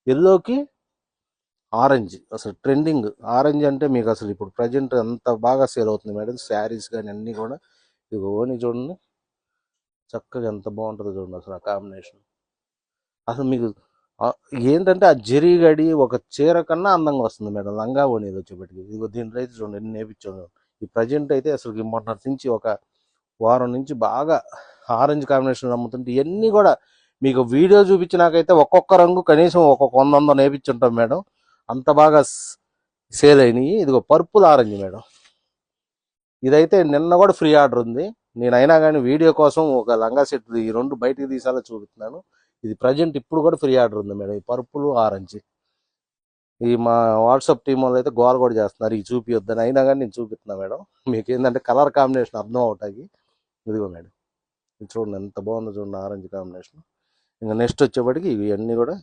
ఎల్లోకి ఆరెంజ్ అసలు trending. Orange అంటే మీకు అసలు ఇప్పుడు ప్రజెంట్ అంత బాగా సేల్ అవుతుంది మేడం. శారీస్ కానీ అన్నీ కూడా ఇక ఓని చూడండి, చక్కగా ఎంత బాగుంటుందో చూడండి అసలు ఆ కాంబినేషన్. అసలు మీకు ఆ, ఏంటంటే ఆ జరీ గడి ఒక చీర కన్నా అందంగా వస్తుంది మేడం లంగా ఓనీది వచ్చేప్పటికి. ఇదిగో దీంట్లో అయితే చూడండి ఎన్ని నేర్పించాను. ఈ ప్రజెంట్ అయితే అసలు మొన్నటి నుంచి ఒక వారం నుంచి బాగా ఆరెంజ్ కాంబినేషన్ అమ్ముతుంటే ఇవన్నీ కూడా మీకు వీడియో చూపించినాకైతే ఒక్కొక్క రంగు కనీసం ఒక్కొక్క 100 నేర్పించుంటాం మేడం. అంత బాగా సేల్ అయినాయి. ఇదిగో పర్పుల్ ఆరెంజ్ మేడం. ఇదైతే నిన్న కూడా ఫ్రీ ఆర్డర్ ఉంది. నేను అయినా కానీ వీడియో కోసం ఒక లంగా సెట్ ఈ రెండు బయటికి తీసాలో చూపిస్తున్నాను. ఇది ప్రజెంట్ ఇప్పుడు కూడా ఫ్రీ ఆర్డర్ ఉంది మేడం, ఈ పర్పుల్ ఆరెంజ్. ఈ మా వాట్సాప్ టీం వాళ్ళు అయితే గోల కూడా చేస్తున్నారు ఈ చూపియొద్దని, అయినా కానీ నేను చూపిస్తున్నా మేడం. మీకు ఏంటంటే కలర్ కాంబినేషన్ అర్థం అవుతాయి. ఇదిగో మేడం, ఇది చూడండి ఎంత బాగుందో చూడండి ఆరెంజ్ కాంబినేషన్. ఇంకా నెక్స్ట్ వచ్చేప్పటికి ఇవన్నీ కూడా